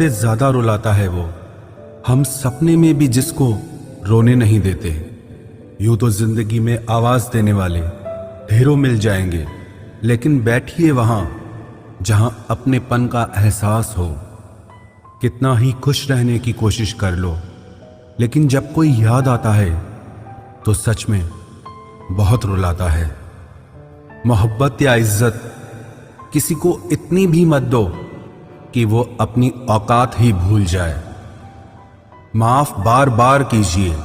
सबसे ज्यादा रुलाता है वो, हम सपने में भी जिसको रोने नहीं देते। यूं तो जिंदगी में आवाज देने वाले ढेरों मिल जाएंगे, लेकिन बैठिए वहां जहां अपनेपन का एहसास हो। कितना ही खुश रहने की कोशिश कर लो, लेकिन जब कोई याद आता है तो सच में बहुत रुलाता है। मोहब्बत या इज्जत किसी को इतनी भी मत दो कि वो अपनी औकात ही भूल जाए। माफ बार बार कीजिए,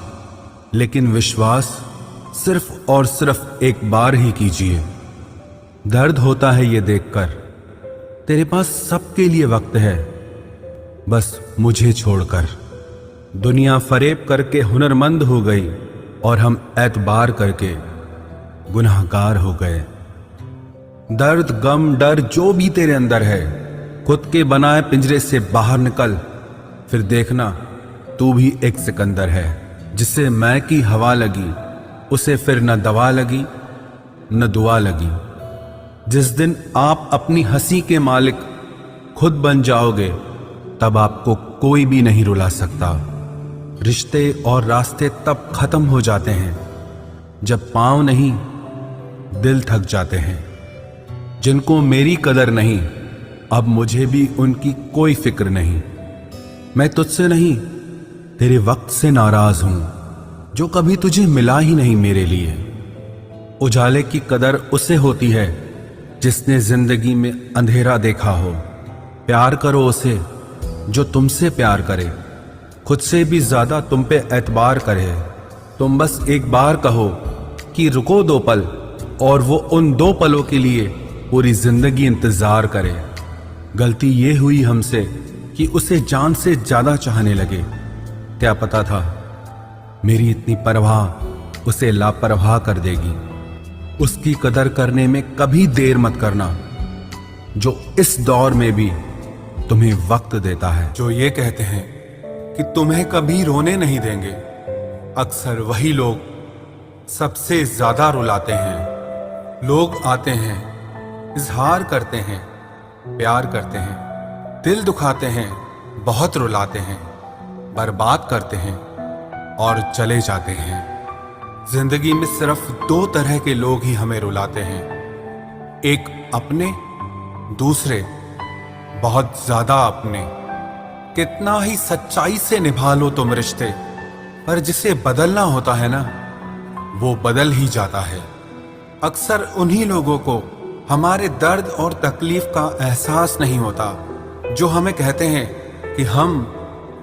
लेकिन विश्वास सिर्फ और सिर्फ एक बार ही कीजिए। दर्द होता है ये देखकर तेरे पास सबके लिए वक्त है, बस मुझे छोड़कर। दुनिया फरेब करके हुनरमंद हो गई और हम एतबार करके गुनाहगार हो गए। दर्द गम डर जो भी तेरे अंदर है, खुद के बनाए पिंजरे से बाहर निकल, फिर देखना तू भी एक सिकंदर है। जिसे मैं की हवा लगी उसे फिर न दवा लगी न दुआ लगी। जिस दिन आप अपनी हंसी के मालिक खुद बन जाओगे, तब आपको कोई भी नहीं रुला सकता। रिश्ते और रास्ते तब खत्म हो जाते हैं जब पांव नहीं दिल थक जाते हैं। जिनको मेरी कदर नहीं, अब मुझे भी उनकी कोई फिक्र नहीं। मैं तुझसे नहीं तेरे वक्त से नाराज हूं, जो कभी तुझे मिला ही नहीं मेरे लिए। उजाले की कदर उसे होती है जिसने जिंदगी में अंधेरा देखा हो। प्यार करो उसे जो तुमसे प्यार करे, खुद से भी ज्यादा तुम पे एतबार करे। तुम बस एक बार कहो कि रुको 2 पल, और वो उन 2 पलों के लिए पूरी जिंदगी इंतजार करे। गलती ये हुई हमसे कि उसे जान से ज्यादा चाहने लगे। क्या पता था मेरी इतनी परवाह उसे लापरवाह कर देगी। उसकी कदर करने में कभी देर मत करना, जो इस दौर में भी तुम्हें वक्त देता है। जो ये कहते हैं कि तुम्हें कभी रोने नहीं देंगे, अक्सर वही लोग सबसे ज्यादा रुलाते हैं। लोग आते हैं, इजहार करते हैं, प्यार करते हैं, दिल दुखाते हैं, बहुत रुलाते हैं, बर्बाद करते हैं और चले जाते हैं। जिंदगी में सिर्फ 2 तरह के लोग ही हमें रुलाते हैं, एक अपने, दूसरे बहुत ज्यादा अपने। कितना ही सच्चाई से निभा लो तुम रिश्ते, पर जिसे बदलना होता है ना, वो बदल ही जाता है। अक्सर उन्हीं लोगों को हमारे दर्द और तकलीफ का एहसास नहीं होता, जो हमें कहते हैं कि हम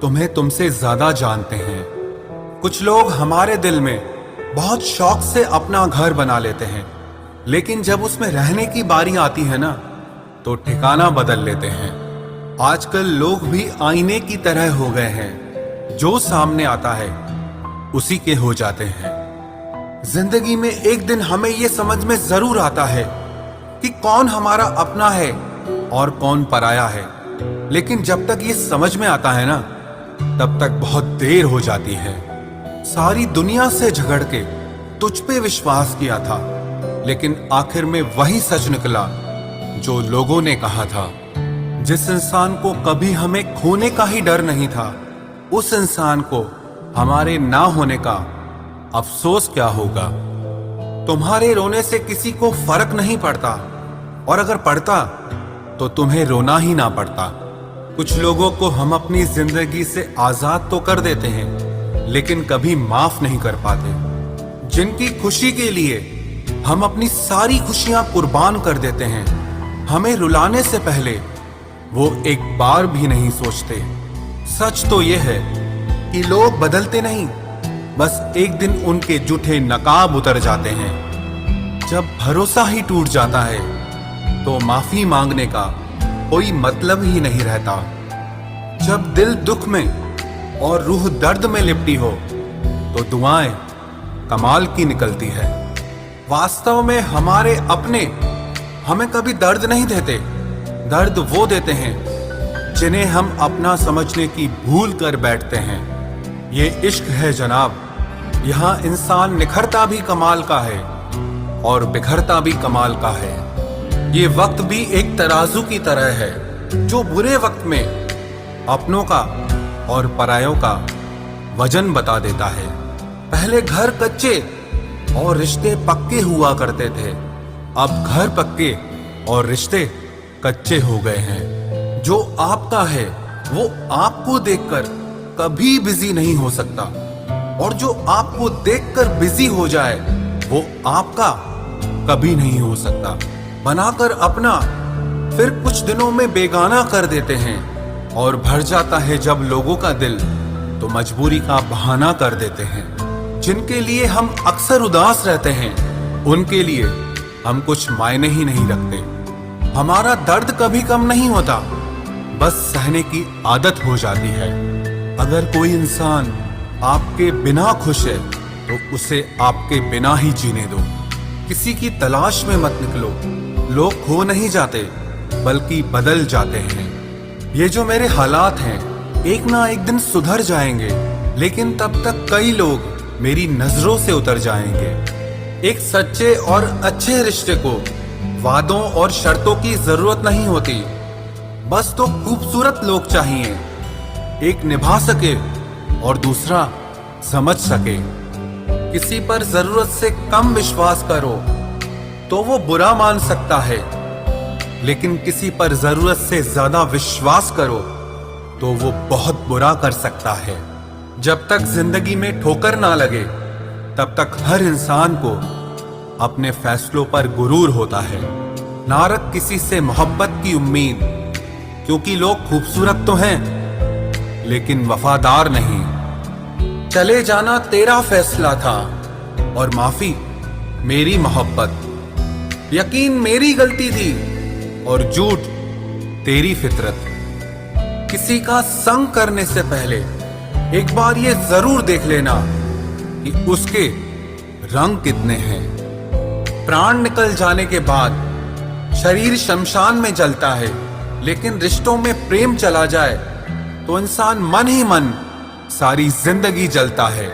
तुम्हें तुमसे ज्यादा जानते हैं। कुछ लोग हमारे दिल में बहुत शौक से अपना घर बना लेते हैं, लेकिन जब उसमें रहने की बारी आती है ना, तो ठिकाना बदल लेते हैं। आजकल लोग भी आईने की तरह हो गए हैं, जो सामने आता है उसी के हो जाते हैं। जिंदगी में एक दिन हमें यह समझ में जरूर आता है कि कौन हमारा अपना है और कौन पराया है, लेकिन जब तक ये समझ में आता है ना, तब तक बहुत देर हो जाती है। सारी दुनिया से झगड़ के तुझ पे विश्वास किया था, लेकिन आखिर में वही सच निकला जो लोगों ने कहा था। जिस इंसान को कभी हमें खोने का ही डर नहीं था, उस इंसान को हमारे ना होने का अफसोस क्या होगा। तुम्हारे रोने से किसी को फर्क नहीं पड़ता, और अगर पड़ता तो तुम्हें रोना ही ना पड़ता। कुछ लोगों को हम अपनी जिंदगी से आजाद तो कर देते हैं, लेकिन कभी माफ नहीं कर पाते। जिनकी खुशी के लिए हम अपनी सारी खुशियां कुर्बान कर देते हैं, हमें रुलाने से पहले वो एक बार भी नहीं सोचते। सच तो ये है कि लोग बदलते नहीं, बस एक दिन उनके जूठे नकाब उतर जाते हैं। जब भरोसा ही टूट जाता है तो माफी मांगने का कोई मतलब ही नहीं रहता। जब दिल दुख में और रूह दर्द में लिपटी हो, तो दुआएं कमाल की निकलती है। वास्तव में हमारे अपने हमें कभी दर्द नहीं देते, दर्द वो देते हैं जिन्हें हम अपना समझने की भूल कर बैठते हैं। ये इश्क है जनाब, यहाँ इंसान निखरता भी कमाल का है और बिखरता भी कमाल का है। ये वक्त भी एक तराजू की तरह है, जो बुरे वक्त में अपनों का और परायों का वजन बता देता है। पहले घर कच्चे और रिश्ते पक्के हुआ करते थे, अब घर पक्के और रिश्ते कच्चे हो गए हैं। जो आपका है वो आपको देखकर कभी बिजी नहीं हो सकता, और जो आपको देखकर बिजी हो जाए वो आपका कभी नहीं हो सकता। बनाकर अपना फिर कुछ दिनों में बेगाना कर देते हैं, और भर जाता है जब लोगों का दिल तो मजबूरी का बहाना कर देते हैं। जिनके लिए हम अक्सर उदास रहते हैं उनके लिए हम कुछ मायने ही नहीं रखते। हमारा दर्द कभी कम नहीं होता, बस सहने की आदत हो जाती है। अगर कोई इंसान आपके बिना खुश है तो उसे आपके बिना ही जीने दो। किसी की तलाश में मत निकलो। लोग खो नहीं जाते बल्कि बदल जाते हैं। ये जो मेरे हालात हैं एक ना एक दिन सुधर जाएंगे, लेकिन तब तक कई लोग मेरी नजरों से उतर जाएंगे। एक सच्चे और अच्छे रिश्ते को वादों और शर्तों की जरूरत नहीं होती, बस तो खूबसूरत लोग चाहिए। एक निभा सके और दूसरा समझ सके। किसी पर जरूरत से कम विश्वास करो तो वो बुरा मान सकता है, लेकिन किसी पर जरूरत से ज्यादा विश्वास करो तो वो बहुत बुरा कर सकता है। जब तक जिंदगी में ठोकर ना लगे तब तक हर इंसान को अपने फैसलों पर गुरूर होता है। ना रख किसी से मोहब्बत की उम्मीद, क्योंकि लोग खूबसूरत तो हैं लेकिन वफादार नहीं। चले जाना तेरा फैसला था और माफी मेरी मोहब्बत। यकीन मेरी गलती थी और झूठ तेरी फितरत। किसी का संग करने से पहले एक बार ये जरूर देख लेना कि उसके रंग कितने हैं। प्राण निकल जाने के बाद शरीर शमशान में जलता है, लेकिन रिश्तों में प्रेम चला जाए तो इंसान मन ही मन सारी जिंदगी जलता है।